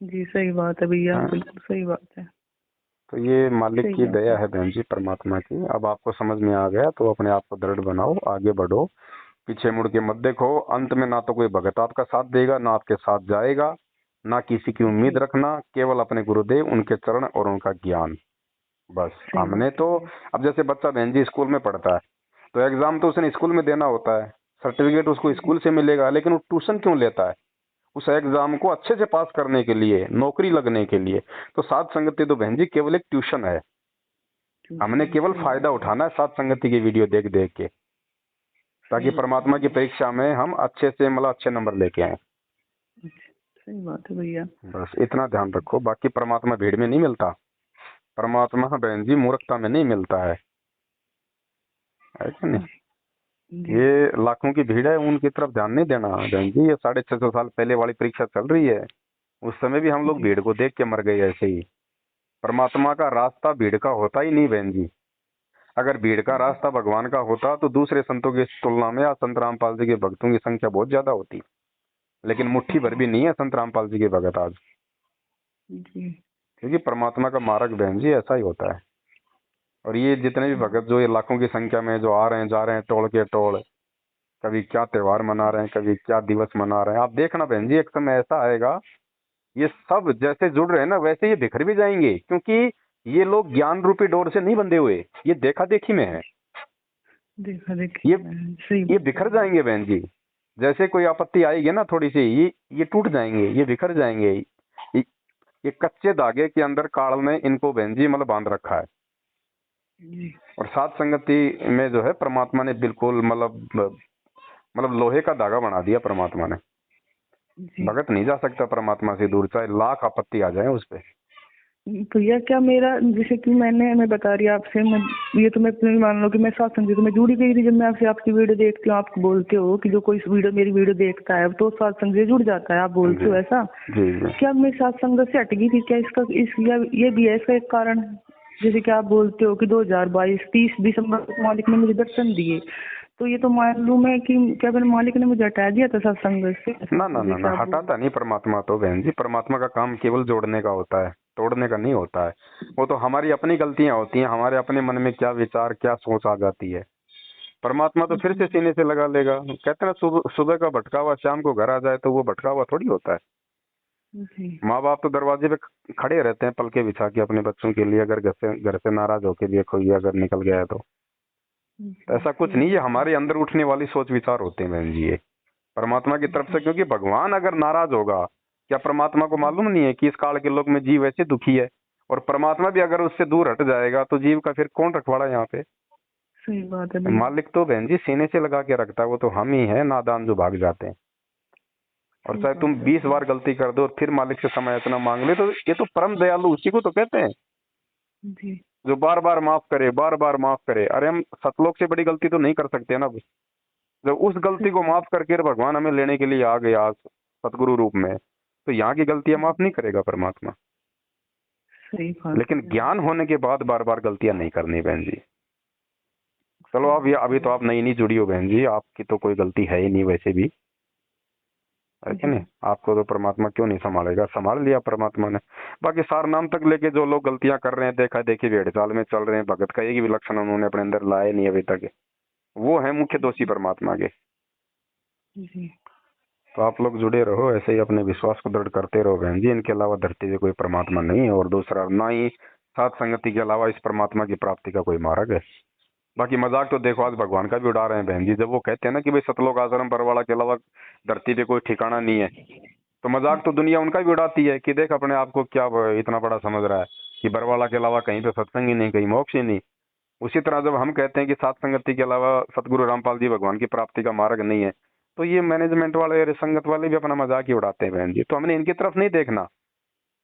जी सही बात है भैया, बिल्कुल सही बात है। तो ये मालिक की दया है बहन जी, परमात्मा की। अब आपको समझ में आ गया तो अपने आप को दृढ़ बनाओ, आगे बढ़ो, पीछे मुड़ के मत देखो। अंत में ना तो कोई भगत आपका साथ देगा, ना आपके साथ जाएगा, ना किसी की उम्मीद रखना, केवल अपने गुरुदेव, उनके चरण और उनका ज्ञान, बस। हमने तो अब जैसे बच्चा बहन जी स्कूल में पढ़ता है, तो एग्जाम तो उसने स्कूल में देना होता है, सर्टिफिकेट उसको स्कूल से मिलेगा, लेकिन वो ट्यूशन क्यों लेता है? उस एग्जाम को अच्छे से पास करने के लिए, नौकरी लगने के लिए। तो साथ संगति तो बहन जी केवल एक ट्यूशन है। हमने केवल फायदा उठाना है साथ संगति की वीडियो देख देख के, ताकि परमात्मा की परीक्षा में हम अच्छे से मतलब अच्छे नंबर लेके आए। सही बात है भैया, बस इतना ध्यान रखो। बाकी परमात्मा भीड़ में नहीं मिलता, परमात्मा बहन जी मूर्खता में नहीं मिलता है कि नहीं? ये लाखों की भीड़ है, उनकी तरफ ध्यान नहीं देना बहन जी। ये 650 साल पहले वाली परीक्षा चल रही है, उस समय भी हम लोग भीड़ को देख के मर गए ऐसे ही। परमात्मा का रास्ता भीड़ का होता ही नहीं बहन जी। अगर भीड़ का रास्ता भगवान का होता तो दूसरे संतों की तुलना में आज संत रामपाल जी के भक्तों की संख्या बहुत ज्यादा होती, लेकिन मुट्ठी भर भी नहीं है संत रामपाल जी के भगत आज। क्योंकि परमात्मा का मार्ग बहन जी ऐसा ही होता है। और ये जितने भी भगत जो ये लाखों की संख्या में जो आ रहे हैं जा रहे हैं टोल के टोल, कभी क्या त्योहार मना रहे हैं, कभी क्या दिवस मना रहे हैं, आप देखना बहन जी एक समय ऐसा आएगा ये सब जैसे जुड़ रहे हैं ना वैसे ये बिखर भी जाएंगे, क्योंकि ये लोग ज्ञान रूपी डोर से नहीं बंधे हुए, ये देखा देखी में है। देखा देखी ये बिखर जाएंगे बहन जी। जैसे कोई आपत्ति आएगी ना थोड़ी सी, ये टूट जाएंगे, ये बिखर जाएंगे। ये कच्चे धागे के अंदर काल ने इनको बहन जी मतलब बांध रखा है। और साथ संगति में जो है परमात्मा ने बिल्कुल मतलब लोहे का धागा बना दिया परमात्मा ने। भगत नहीं जा सकता परमात्मा से दूर, चाहे लाख आपत्ति आ जाए उस पे। भैया क्या मेरा जैसे कि मैं बता रही आपसे, मैं ये तो मैं मान लो कि मैं साथ संगति में जुड़ी गई थी। जब मैं आपसे आपकी वीडियो देखती हूँ, आप बोलते हो कि जो कोई मेरी वीडियो देखता है तो साथ संगति जुड़ जाता है, आप बोलते हो ऐसा। क्या मैं साथ संगत से हट गई थी क्या? ये भी है इसका एक कारण? जैसे कि आप बोलते हो कि 2022 30 दिसंबर को मालिक ने मुझे दर्शन दिए, तो ये तो मालूम है कि क्या मेरे मालिक ने मुझे हटा दिया था सत्संग से? ना ना ना, हटाता नहीं परमात्मा तो बहन जी। परमात्मा का काम केवल जोड़ने का होता है, तोड़ने का नहीं होता है। वो तो हमारी अपनी गलतियां होती हैं, हमारे अपने मन में क्या विचार क्या सोच आ जाती है। परमात्मा तो फिर से सीने से लगा लेगा। कहते हैं सुबह का भटका हुआ शाम को घर आ जाए तो वो भटका हुआ थोड़ी होता है। माँ बाप तो दरवाजे पे खड़े रहते हैं पलके बिछा के अपने बच्चों के लिए, अगर घर से नाराज होके भी कोई अगर निकल गया है तो ऐसा कुछ नहीं है। हमारे अंदर उठने वाली सोच विचार होते हैं बहन जी ये परमात्मा की तरफ से। क्योंकि भगवान अगर नाराज होगा, क्या परमात्मा को मालूम नहीं है कि इस काल के लोक में जीव ऐसे दुखी है? और परमात्मा भी अगर उससे दूर हट जाएगा तो जीव का फिर कौन रखवाड़ा यहाँ पे? सही बात है। मालिक तो बहन जी सीने से लगा के रखता है, वो तो हम ही है नादान जो भाग जाते हैं। और चाहे तुम 20 बार गलती कर दो और फिर मालिक से समय इतना मांग ले, तो ये तो परम दयालु उसी को तो कहते हैं जी, जो बार बार माफ करे, बार बार माफ करे। अरे हम सतलोक से बड़ी गलती तो नहीं कर सकते ना। जब उस गलती को माफ करके भगवान हमें लेने के लिए आ गया सतगुरु रूप में, तो यहाँ की गलतियां माफ नहीं करेगा परमात्मा। सही बात लेकिन है। ज्ञान होने के बाद बार बार गलतियां नहीं करनी बहन जी। चलो आप ये अभी तो आप नई नई जुड़ी हो बहन जी, आपकी तो कोई गलती है ही नहीं वैसे भी, है कि नहीं। आपको तो परमात्मा क्यों नहीं संभालेगा, संभाल लिया परमात्मा ने। बाकी सार नाम तक लेके जो लोग गलतियां कर रहे हैं, देखा देखी भेड़ चाल में चल रहे हैं, भगत का एक भी लक्षण उन्होंने अपने अंदर लाए नहीं अभी तक, वो है मुख्य दोषी परमात्मा के। जी। तो आप लोग जुड़े रहो, ऐसे ही अपने विश्वास को दृढ़ करते रहो बहन जी। इनके अलावा धरती पे कोई परमात्मा नहीं है, और दूसरा ना ही सात संगति के अलावा इस परमात्मा की प्राप्ति का कोई मार्ग है। बाकी मजाक तो देखो आज भगवान का भी उड़ा रहे हैं बहन जी। जब वो कहते हैं ना कि भाई सतलोक आश्रम बरवाड़ा के अलावा धरती पे कोई ठिकाना नहीं है, तो मजाक तो दुनिया उनका भी उड़ाती है कि देख अपने आप को क्या इतना बड़ा समझ रहा है कि बरवाड़ा के अलावा कहीं पे सत्संग ही नहीं, कहीं मोक्ष ही नहीं। उसी तरह जब हम कहते हैं कि सात संगति के अलावा सतगुरु रामपाल जी भगवान की प्राप्ति का मार्ग नहीं है, तो ये मैनेजमेंट वाले संगत वाले भी अपना मजाक ही उड़ाते हैं बहन जी। तो हमने इनकी तरफ नहीं देखना,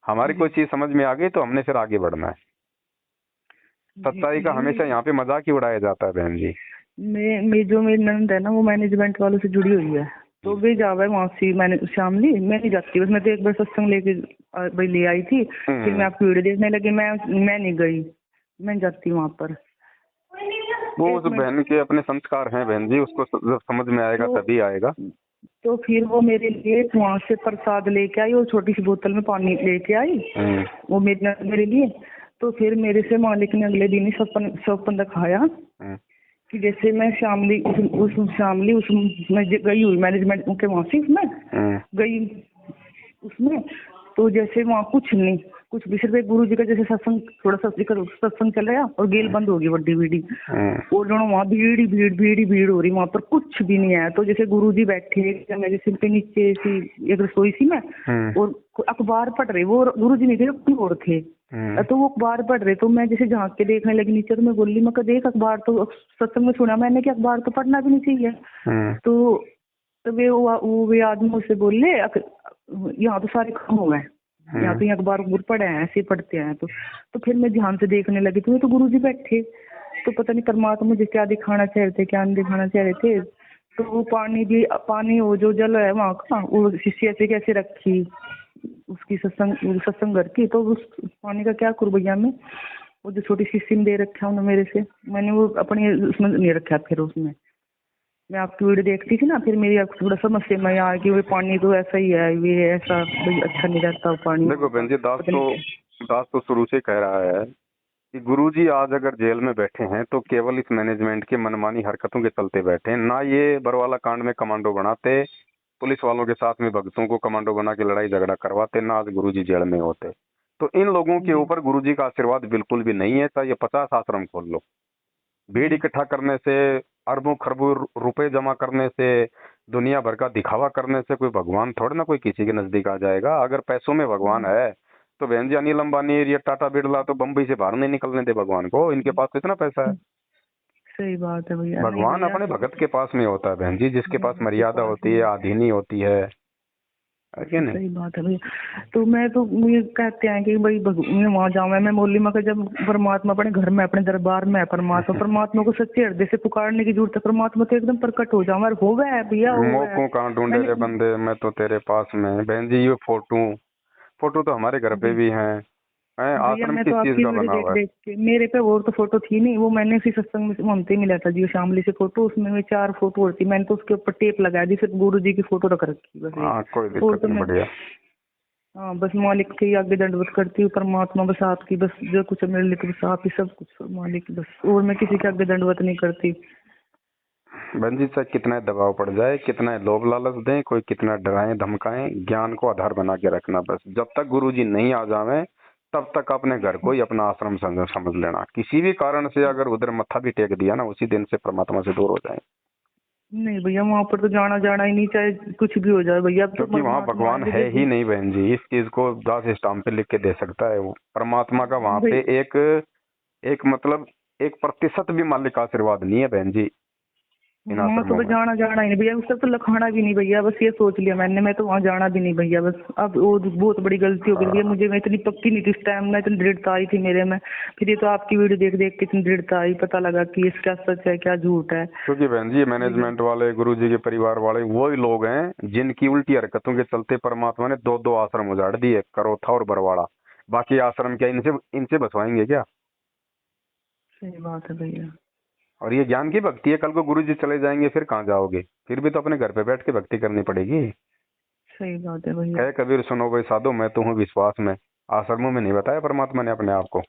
हमारी कोई चीज समझ में आ गई तो हमने फिर आगे बढ़ना है। सच्चाई का हमेशा यहाँ पे मजाक ही उड़ाया जाता है बहन जी। मैं जो मेरी ननद है ना वो मैनेजमेंट वालों से जुड़ी हुई है, तो वे जावा है वहाँ से मैंने शामली, मैं नहीं जाती। बस मैं तो एक बार सत्संग लेके भाई ले आई थी, फिर मैं आपकी वीडियो देखने लगी, मैं नहीं गई, मैं नहीं जाती वहाँ पर। वो उस बहन के अपने संस्कार हैं बहन जी, उसको जब समझ में आएगा तभी आएगा। तो फिर वो मेरे लिए वहाँ से प्रसाद लेके आई और छोटी सी बोतल में पानी लेके आई, वो मेरे लिए। तो फिर मेरे से मालिक ने अगले दिन ही सपन दिखाया कि जैसे मैं शामली उस मैं गई हुई मैनेजमेंट के वहाँ से उसमें गई उसमें, तो जैसे वहाँ कुछ नहीं, कुछ भी सिर्फ गुरु जी का जैसे सत्संग थोड़ा सा सत्संग चल रहा और गेल बंद हो गई बड़ी बीड़ी, और जो वहाँ भीड़ हो रही, वहाँ पर कुछ भी नहीं है। तो जैसे गुरु जी बैठे मेरे सिर पे नीचे एक रसोई सी में, और अखबार पढ़ रहे, वो गुरु जी नहीं थे, कोई और थे, तो वो अखबार पढ़ रहे। तो मैं जैसे झांक के देखने लगी नीचे, तो मैं बोली मैं देख अखबार, तो सत्संग में सुना मैंने कि अखबार तो पढ़ना भी नहीं चाहिए। तो वे आदमी मुझसे बोले यहाँ तो सारे खत्म हो गए, यहाँ तो अखबार पढ़े हैं, ऐसे पढ़ते हैं। तो फिर मैं ध्यान से देखने लगी, तो तो गुरु जी बैठे, तो पता नहीं परमात्मा मुझे क्या दिखाना चाह रहे थे, क्या नहीं दिखाना चाह रहे थे। तो वो पानी वो जो जल है वहाँ का, वो शिष्य ऐसे कैसे रखी उसकी सत्संग घर की, तो उस पानी का क्या करूँ भैया मैं, वो जो छोटी सी सिम दे रखा उन्होंने मेरे से, मैंने वो अपने उसमें नहीं रखा। फिर उसमें मैं आपकी वीडियो देखती थी ना, फिर मेरी थोड़ा समस्या में आया कि वो पानी तो ऐसा ही है, ये ऐसा अच्छा नहीं रहता पानी। देखो बहन जी, दास तो शुरू से कह रहा है कि गुरुजी आज अगर जेल में बैठे हैं तो केवल इस मैनेजमेंट की मनमानी हरकतों के चलते बैठे हैं। ना ये बरवाला कांड में कमांडो बनाते, पुलिस वालों के साथ में भक्तों को कमांडो बना के लड़ाई झगड़ा करवाते, ना आज गुरुजी जेल में होते। तो इन लोगों के ऊपर गुरुजी का आशीर्वाद बिल्कुल भी नहीं है, चाहे ये 50 आश्रम खोल लो। भीड़ इकट्ठा करने से, अरबों खरबों रुपए जमा करने से, दुनिया भर का दिखावा करने से कोई भगवान थोड़ा ना कोई किसी के नजदीक आ जाएगा। अगर पैसों में भगवान है तो बहन जी अनिल अंबानी या टाटा बिरला तो बम्बई से बाहर नहीं निकलने दे भगवान को, इनके पास तो इतना पैसा है। सही बात है भैया। भगवान अपने भगत के पास में होता है बहन जी, जिसके पास मर्यादा होती है, आधीनी होती है कि नहीं। सही बात है भैया। तो मैं तो मुझे कहते हैं कि भाई मैं वहाँ जाऊँ, मैं बोली मैं जब परमात्मा अपने घर में अपने दरबार में है, परमात्मा को सच्चे हृदय से पुकारने की जरूरत है, परमात्मा तो एकदम प्रकट हो जाओ। हो गया है भैया, मोको कहाँ ढूंढे रे बंदे, मैं तो तेरे पास में। बहन जी ये फोटो तो हमारे घर पे भी हैं। आश्रम किस चीज का बना हुआ है? देख के मेरे पे और तो फोटो थी नहीं, वो मैंने उसी सत्संग में ममते मिला था जी शामली से फोटो, उसमें 4 फोटो और थी, मैंने तो उसके ऊपर टेप लगा दी, फिर गुरु जी की फोटो रख रखी बस। कोई दिक्कत नहीं, बढ़िया। हाँ बस मालिक के आगे दंडवत करती हूँ, परमात्मा बस आपकी, बस जो कुछ मेरे लिए तो बस आप ही सब कुछ मालिक, बस और मैं किसी के आगे दंडवत नहीं करती। बहन जी चाहे कितना दबाव पड़ जाए, कितना लोभ लालच दें, कोई कितना डराएं धमकाएं, ज्ञान को आधार बना के रखना। बस जब तक गुरुजी नहीं आ जावे तब तक अपने घर को ही अपना आश्रम समझ लेना। किसी भी कारण से अगर उधर मत्था भी टेक दिया ना, उसी दिन से परमात्मा से दूर हो जाए। नहीं भैया वहाँ पर तो जाना ही नहीं, चाहे कुछ भी हो जाए भैया। क्योंकि वहाँ भगवान है ही नहीं बहन जी, इस चीज को 10 स्टाम्प पे लिख के दे सकता है वो। परमात्मा का वहाँ पे एक मतलब 1% भी मालिक का आशीर्वाद नहीं है बहन जी। इन वहाँ तो आश्रमों बस में। जाना ही नहीं भैया, उससे तो लखाना भी नहीं भैया, बस ये सोच लिया मैंने, मैं तो वहाँ जाना भी नहीं भैया बस। अब वो बहुत बड़ी गलती हो गई भैया मुझे, मैं इतनी पक्की नहीं थी उस टाइम, मैं इतनी दृढ़ता आई थी मेरे में। फिर ये तो आपकी वीडियो देख देख के इतनी दृढ़ता आई, पता लगा कि इसका सच है क्या झूठ है। क्योंकि बहन जी मैनेजमेंट वाले, गुरुजी के परिवार वाले वही लोग हैं जिनकी उल्टी हरकतों के चलते परमात्मा ने दो दो आश्रम उजाड़ दिए, करोथा और बरवाड़ा। बाकी आश्रम क्या इनसे इनसे बसवाएंगे क्या? सही बात है भैया। और ये ज्ञान की भक्ति है, कल को गुरुजी चले जाएंगे फिर कहाँ जाओगे? फिर भी तो अपने घर पे बैठ के भक्ति करनी पड़ेगी। सही बात है भैया। कहे कबीर सुनो भाई साधो मैं तो हूँ विश्वास में। आश्रमों में नहीं बताया परमात्मा ने अपने आप को।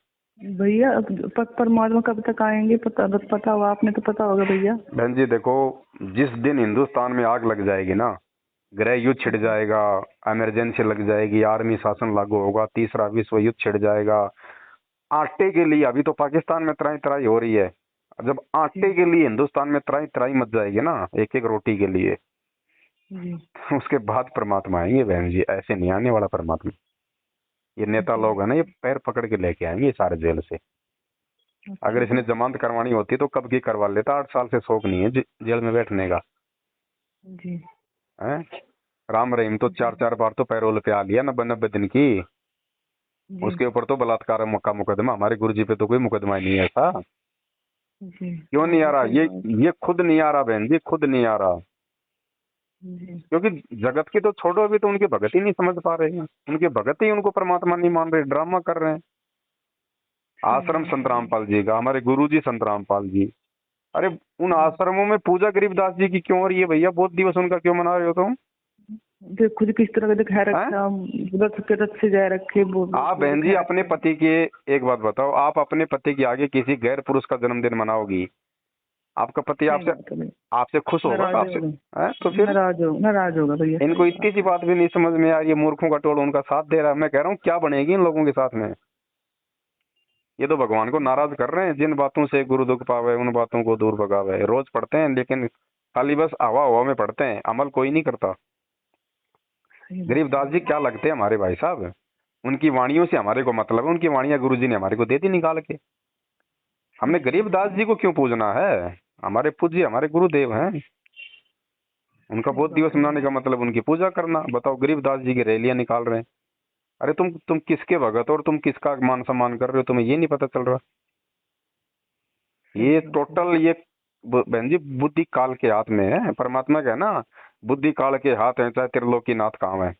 भैया अब परमात्मा कब तक आएंगे, पता होगा आपने तो पता होगा भैया। बहन जी देखो, जिस दिन हिंदुस्तान में आग लग जाएगी ना, गृह युद्ध छिड़ जाएगा, इमरजेंसी लग जाएगी, आर्मी शासन लागू होगा, तीसरा विश्व युद्ध छिड़ जाएगा। आटे के लिए अभी तो पाकिस्तान में त्राई त्राई हो रही है, जब आटे के लिए हिंदुस्तान में त्राई त्राई मच जाएगी ना, एक एक रोटी के लिए, जी उसके बाद परमात्मा आएंगे बहन जी। ऐसे नहीं आने वाला परमात्मा। ये नेता लोग है ना, ये पैर पकड़ के लेके आएंगे सारे जेल से। अगर इसने जमानत करवानी होती तो कब की करवा लेता। 8 साल से शौक नहीं है जेल में बैठने का जी है। राम रहीम तो 4 4 बार तो पैरोल पे आ गया 90 90 दिन की। जी उसके ऊपर तो बलात्कार का मुकदमा, हमारे गुरुजी पे तो कोई मुकदमा ही नहीं है ऐसा। जी क्यों नहीं आ रहा? सही बात। ये खुद नहीं आ रहा बहन जी, खुद नहीं आ रहा। जी क्योंकि जगत की तो छोड़ो, अभी तो उनकी भगत ही नहीं समझ पा रहे हैं, उनके भगत ही उनको परमात्मा नहीं मान रहे, ड्रामा कर रहे हैं। आश्रम संत रामपाल जी का, हमारे गुरुजी संत रामपाल जी, अरे उन आश्रमों में पूजा गरीबदास जी की क्यों हो रही है भैया? बहुत दिवस उनका क्यों मना रहे हो तुम? देखो जी किस तरह का दिखा हैं? रखा, रथ के रथ से जा रखे वो आप बहन जी अपने पति के, एक बात बताओ, आप अपने पति के आगे किसी गैर पुरुष का जन्मदिन मनाओगी, आपका पति सही आपसे बात है भैया। आपसे खुश होगा? नाराज आपसे होगा, हैं? तो फिर नाराज होगा भैया। सही इनको इतनी बात सी है। बात भी नहीं समझ में आ रही है, मूर्खों का टोला उनका साथ दे रहा है। मैं कह रहा हूँ क्या बनेगी इन लोगों के साथ में? ये तो भगवान को नाराज कर रहे हैं। जिन बातों से गुरु दुख पावे उन बातों को दूर भगावे। रोज पढ़ते हैं लेकिन खाली बस हवा हवा में पढ़ते हैं, अमल कोई नहीं करता। सही बात गरीबदास जी क्या लगते हैं हमारे भाई साहब? उनकी वाणियों से हमारे को मतलब है, उनकी वाणियां गुरु जी ने हमारे को दे दी निकाल के। हमने गरीबदास जी को क्यों पूजना है? हमारे पूज्य हमारे गुरुदेव हैं, उनका बहुत दिवस मनाने का मतलब उनकी पूजा करना। बताओ गरीबदास जी की रैलियां निकाल रहे हैं। अरे तुम किसके भगत और तुम किसका मान सम्मान कर रहे हो, तुम्हें ये नहीं पता चल रहा? ये टोटल ये बहन जी बुद्धि काल के हाथ में है। परमात्मा का है ना, बुद्धि काल के हाथ है, चाहे त्रिलोकी नाथ काम है।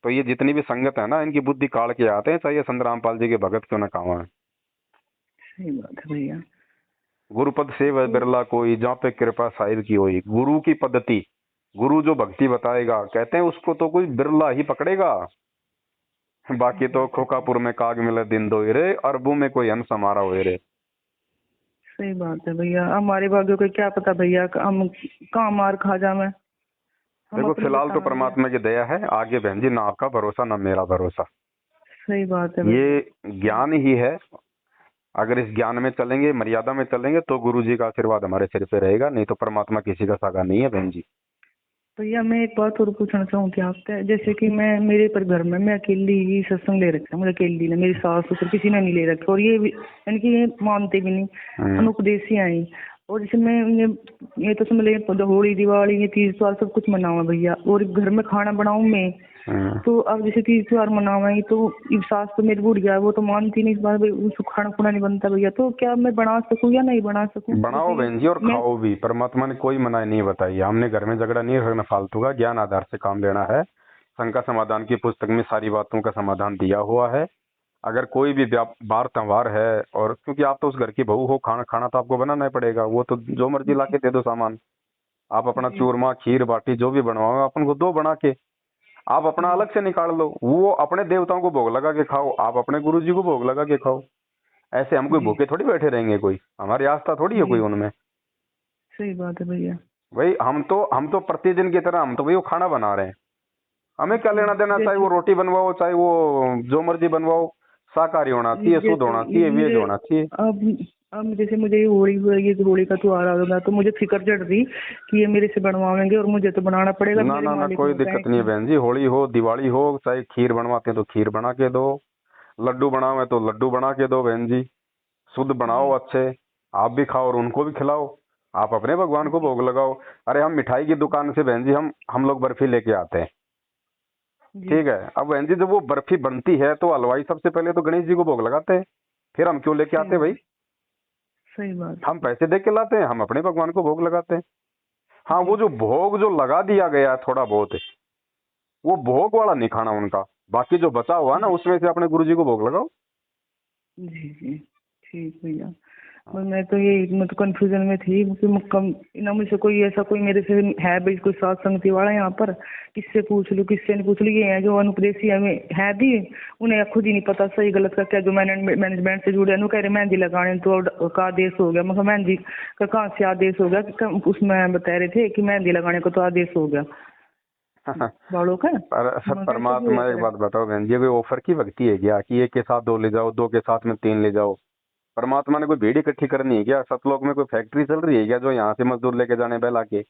तो ये जितनी भी संगत है ना, इनकी बुद्धि काल के हाथ है, चाहे ये संत रामपाल जी के भगत क्यों ना काम है। सही बात है भैया। गुरुपद से वह बिरला कोई जहाँ पे कृपा साहिब की होई। गुरु की पद्धति, गुरु जो भक्ति बताएगा कहते हैं उसको तो कोई बिरला ही पकड़ेगा। बाकी तो खोकापुर में काग मिले दिन दो रे, अरबों में कोई हंस हमारा हो रे। सही बात है भैया, हमारे भाग्यों को क्या पता भैया, हम कहाँ मार खा जाए। देखो फिलहाल तो परमात्मा की दया है, आगे बहन जी ना आपका भरोसा ना मेरा भरोसा। सही बात है भैया। ये ज्ञान ही है। अगर इस ज्ञान में चलेंगे, मर्यादा में चलेंगे तो गुरु जी का आशीर्वाद हमारे सिर पे रहेगा, नहीं तो परमात्मा किसी का सागा नहीं है बहन जी। भैया मैं एक बात और पूछना चाहूँगी आपसे, जैसे कि मैं मेरे पर घर में मैं अकेली ही सत्संग ले रखा है, मुझे अकेली ने, मेरी सास ससुर किसी ने नहीं ले रखा, और ये यानी कि ये मानते भी नहीं, अनुपदेशी आई। और जैसे मैं ये तो समझ लीजिए होली दिवाली ये तीज त्योहार सब कुछ मनाऊँ भैया, और घर में खाना बनाऊँ मैं। तो अब जैसे तीज त्योहार मनावे तो सास तो मेरी बुढ़िया है, वो तो मानती नहीं इस बार, उसको खाना खुना नहीं बनता भैया, तो क्या मैं बना सकूँ या नहीं बना सकूँ? बनाओ बहन जी और खाओ भी, परमात्मा ने कोई मनाही नहीं बताई। हमने घर में झगड़ा नहीं रखना फालतू का, ज्ञान आधार से काम लेना है। शंका समाधान की पुस्तक में सारी बातों का समाधान दिया हुआ है। अगर कोई भी बार त्योहार है, और क्योंकि आप तो उस घर की बहू हो, खाना खाना तो आपको बनाना ही पड़ेगा। वो तो जो मर्जी ला के दे दो सामान, आप अपना चूरमा खीर बाटी जो भी बनवाओ अपन को दो बना के, आप अपना अलग से निकाल लो। वो अपने देवताओं को भोग लगा के खाओ, आप अपने गुरु जी को भोग लगा के खाओ। ऐसे हम कोई भूखे थोड़ी बैठे रहेंगे, कोई हमारी आस्था थोड़ी है कोई उनमें। सही बात है भैया। भाई हम तो प्रतिदिन की तरह हम तो भाई वो खाना बना रहे हैं, हमें क्या लेना देना? चाहे वो रोटी बनवाओ, चाहे वो जो मर्जी बनवाओ, शाकाहारी होना चाहिए, शुद्ध होना चाहिए, वेज होना चाहिए। अब जैसे मुझे होली हुआ, ये होली का त्योहार आ रहा, तो मुझे फिक्र चढ़ रही कि ये मेरे से बनवाएंगे और मुझे तो बनाना पड़ेगा। ना ना ना, कोई दिक्कत नहीं है बहन जी। होली हो दिवाली हो, चाहे खीर बनवाते हैं तो खीर बना के दो, लड्डू बनाओ तो लड्डू बना के दो बहन जी। शुद्ध बनाओ अच्छे, आप भी खाओ और उनको भी खिलाओ। आप अपने भगवान को भोग लगाओ। अरे हम मिठाई की दुकान से बहन जी हम लोग बर्फी लेके आते हैं, जी ठीक है। अब बहन जी जब वो बर्फी बनती है तो हलवाई सबसे पहले तो गणेश जी को भोग लगाते हैं, फिर हम क्यों लेके सही आते हैं भाई? बात, सही बात हम पैसे दे के लाते हैं, हम अपने भगवान को भोग लगाते हैं। हाँ, जी वो जो भोग जो लगा दिया गया है थोड़ा बहुत, वो भोग वाला नहीं खाना उनका, बाकी जो बचा हुआ है ना उसमें से अपने गुरु जी को भोग लगाओ। जी जी ठीक भैया। मैं तो ये मैं तो कंफ्यूजन में थी कि ना मुझे कोई ऐसा कोई मेरे से है भाई कोई साथ संगति वाला यहाँ पर, किससे पूछ लूँ किससे नहीं पूछ लूँ। ये है जो अनुपदेशी है भी, उन्हें खुद ही नहीं पता सही गलत का क्या। जो मैनेजमेंट से जुड़े हैं कह रहे मेहंदी लगाने तो का आदेश हो गया। मतलब मेहंदी का कहाँ से आदेश हो गया? उसमें बता रहे थे कि मेहंदी लगाने का तो आदेश हो गया बालों का। परमात्मा एक बात बताओ बहन जी, कोई ऑफर की भक्ति है क्या कि एक के साथ 2 ले जाओ, 2 के साथ में 3 ले जाओ? परमात्मा ने कोई भीड़ इकट्ठी करनी है क्या? सतलोक में कोई फैक्ट्री चल रही है क्या जो यहाँ से मजदूर लेके जाने बैला के?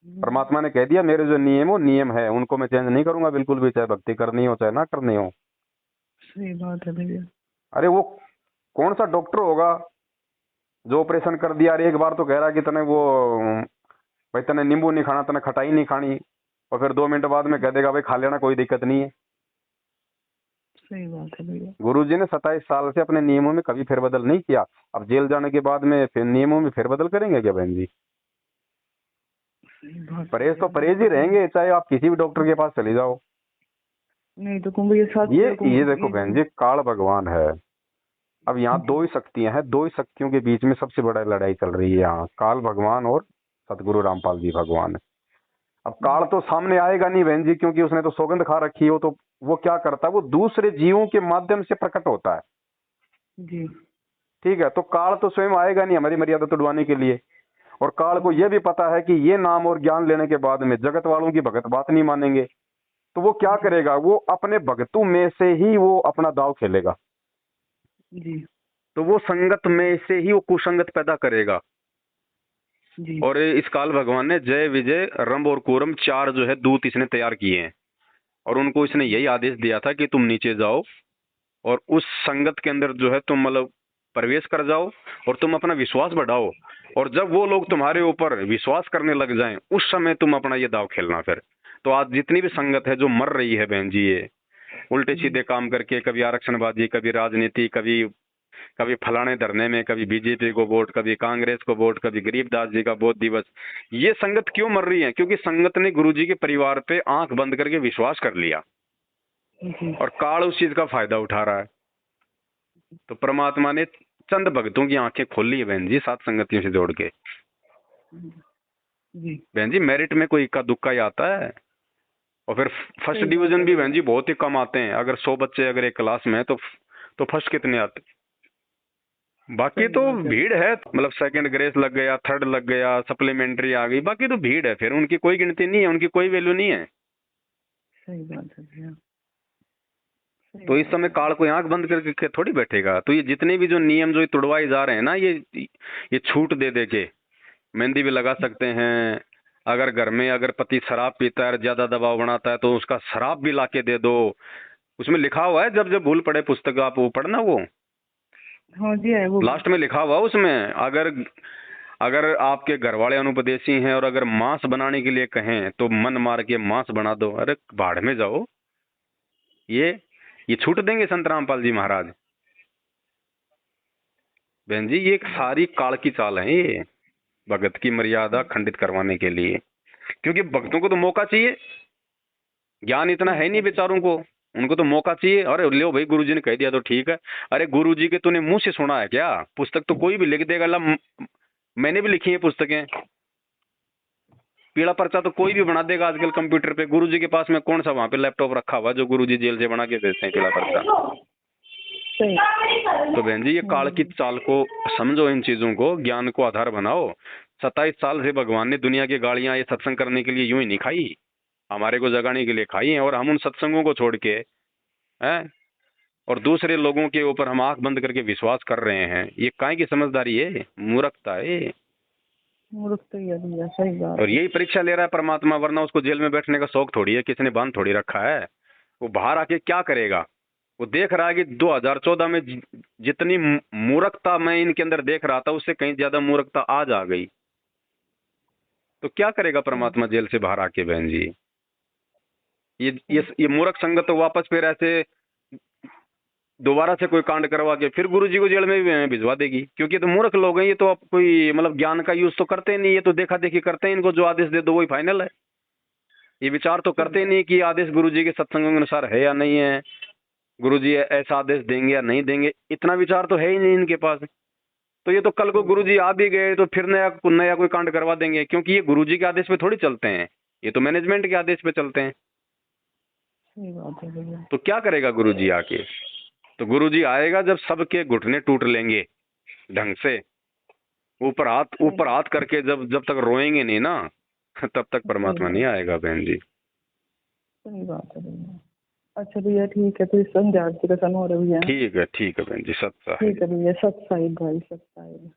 परमात्मा ने कह दिया मेरे जो नियम वो नियम है, उनको मैं चेंज नहीं करूंगा बिल्कुल भी, चाहे भक्ति करनी हो चाहे ना करनी हो। सही बात है भैया। अरे वो कौन सा डॉक्टर होगा जो ऑपरेशन कर दिया, अरे एक बार तो कह रहा कि तने वो भाई तने नींबू नहीं खाना, तने खटाई नहीं खानी, और फिर 2 मिनट बाद में कह देगा भाई खा लेना कोई दिक्कत नहीं है। सही बात है भैया। गुरुजी ने 27 साल से अपने नियमों में कभी फेरबदल नहीं किया। अब जेल जाने के बाद में फिर नियमों में फेरबदल करेंगे क्या बहन जी? सही बात परहेज तो परहेज ही रहेंगे, चाहे आप किसी भी डॉक्टर के पास चले जाओ। नहीं तो कुंभ ये साथ ये देखो बहन जी, काल भगवान है। अब यहाँ 2 ही शक्तियां हैं, 2 ही शक्तियों के बीच में सबसे बड़ा लड़ाई चल रही है यहाँ, काल भगवान और सतगुरु रामपाल जी भगवान। अब काल तो सामने आएगा नहीं बहन जी, क्योंकि उसने तो सौगंध खा रखी हो। तो वो क्या करता है, वो दूसरे जीवों के माध्यम से प्रकट होता है, जी ठीक है। तो काल तो स्वयं आएगा नहीं हमारी मर्यादा तोड़वाने के लिए। और काल को यह भी पता है कि ये नाम और ज्ञान लेने के बाद में जगत वालों की भगत बात नहीं मानेंगे। तो वो क्या करेगा, वो अपने भक्तों में से ही वो अपना दाव खेलेगा। जी तो वो संगत में से ही वो कुसंगत पैदा करेगा। जी और इस काल भगवान ने जय विजय रंभ और कुरम 4 जो है दूत इसने तैयार किए हैं, और उनको इसने यही आदेश दिया था कि तुम नीचे जाओ और उस संगत के अंदर जो है तुम मतलब प्रवेश कर जाओ और तुम अपना विश्वास बढ़ाओ। और जब वो लोग तुम्हारे ऊपर विश्वास करने लग जाएं, उस समय तुम अपना ये दाव खेलना फिर। तो आज जितनी भी संगत है जो मर रही है बहन जी, ये उल्टे सीधे काम करके, कभी आरक्षणबाजी, कभी राजनीति, कभी कभी फलाने धरने में, कभी बीजेपी को वोट, कभी कांग्रेस को वोट, कभी गरीबदास जी का वोट दिवस। ये संगत क्यों मर रही है? क्योंकि संगत ने गुरुजी के परिवार पे आंख बंद करके विश्वास कर लिया, और काल उस चीज का फायदा उठा रहा है। तो परमात्मा ने चंद भक्तों की आंखें खोल ली है बहन जी, 7 संगतियों से जोड़ के। बहन जी मेरिट में कोई इक्का दुक्का ही आता है, और फिर फर्स्ट डिवीजन भी बहन जी बहुत ही कम आते हैं। अगर 100 बच्चे अगर एक क्लास में है तो फर्स्ट कितने आते? बाकी तो भीड़ है, मतलब सेकंड ग्रेस लग गया, थर्ड लग गया, सप्लीमेंट्री आ गई, बाकी तो भीड़ है, फिर उनकी कोई गिनती नहीं है, उनकी कोई वैल्यू नहीं है। सही बात है भैया। तो इस समय काल को आंख बंद करके थोड़ी बैठेगा। तो ये जितने भी जो नियम जो तोड़वाए जा रहे हैं ना, ये छूट दे दे के मेहंदी भी लगा सकते हैं। अगर घर में अगर पति शराब पीता है, ज्यादा दबाव बनाता है, तो उसका शराब भी लाके दे दो। उसमें लिखा हुआ है, जब जब भूल पड़े पुस्तक आप वो पढ़ना, वो हाँ जी है वो लास्ट में लिखा हुआ उसमें। अगर आपके घर वाले अनुपदेशी हैं और अगर मांस बनाने के लिए कहें तो मन मार के मांस बना दो। अरे भाड़ में जाओ, ये छूट देंगे संत रामपाल जी महाराज। बहन जी ये एक सारी काल की चाल है, ये भगत की मर्यादा खंडित करवाने के लिए। क्योंकि भक्तों को तो मौका चाहिए, ज्ञान इतना है नहीं बेचारों को, उनको तो मौका चाहिए। अरे लो भाई गुरुजी ने कह दिया तो ठीक है। अरे गुरुजी के तूने मुंह से सुना है क्या? पुस्तक तो कोई भी लिख देगा। मैंने भी लिखी है पुस्तकें, पीला पर्चा तो कोई भी बना देगा आजकल कंप्यूटर पे। गुरुजी के पास में कौन सा वहां पे लैपटॉप रखा हुआ जो गुरुजी जेल से बना के देते हैं पीला पर्चा? तो बहन जी ये काल की चाल को समझो, इन चीजों को ज्ञान को आधार बनाओ। 27 साल से भगवान ने दुनिया की गाड़ियां ये सत्संग करने के लिए यूं ही नहीं खाई, हमारे को जगाने के लिए खाई हैं। और हम उन सत्संगों को छोड़ के हैं और दूसरे लोगों के ऊपर हम आंख बंद करके विश्वास कर रहे हैं। ये काहे की समझदारी है? मूर्खता है। सही बात। और यही परीक्षा ले रहा है परमात्मा, वरना उसको जेल में बैठने का शौक थोड़ी है, किसी ने बांध थोड़ी रखा है। वो बाहर आके क्या करेगा? वो देख रहा है कि 2014 में जितनी मूर्खता मैं इनके अंदर देख रहा था, उससे कहीं ज्यादा मूर्खता आज आ गई। तो क्या करेगा परमात्मा जेल से बाहर आके बहन जी? ये मूर्ख संगत तो वापस फिर ऐसे दोबारा से कोई कांड करवा के फिर गुरुजी को जेल में भी भिजवा देगी, क्योंकि ये तो मूर्ख लोग हैं। ये तो अब कोई मतलब ज्ञान का यूज तो करते नहीं, ये तो देखा देखी करते हैं। इनको जो आदेश दे दो वही फाइनल है। ये विचार तो करते नहीं कि आदेश गुरुजी के सत्संग के अनुसार है या नहीं है, गुरुजी ऐसा आदेश देंगे या नहीं देंगे, इतना विचार तो है ही नहीं इनके पास। तो ये तो कल को गुरुजी आ भी गए तो फिर नया कोई कांड करवा देंगे, क्योंकि ये गुरुजी के आदेश पे थोड़ी चलते हैं, ये तो मैनेजमेंट के आदेश पे चलते हैं। सही बात है भैया। तो क्या करेगा गुरुजी आके? तो गुरुजी आएगा जब सबके घुटने टूट लेंगे ढंग से, ऊपर हाथ करके, जब तक रोएंगे नहीं ना तब तक परमात्मा नहीं आएगा बहन जी। सही बात है भैया। अच्छा भैया ठीक है, तो इस संध्या आरती का समय हो रहा है भैया। ठीक है बहन जी, सत्य ठीक है भैया, सत्य साहिब भाई, सत्य साहिब।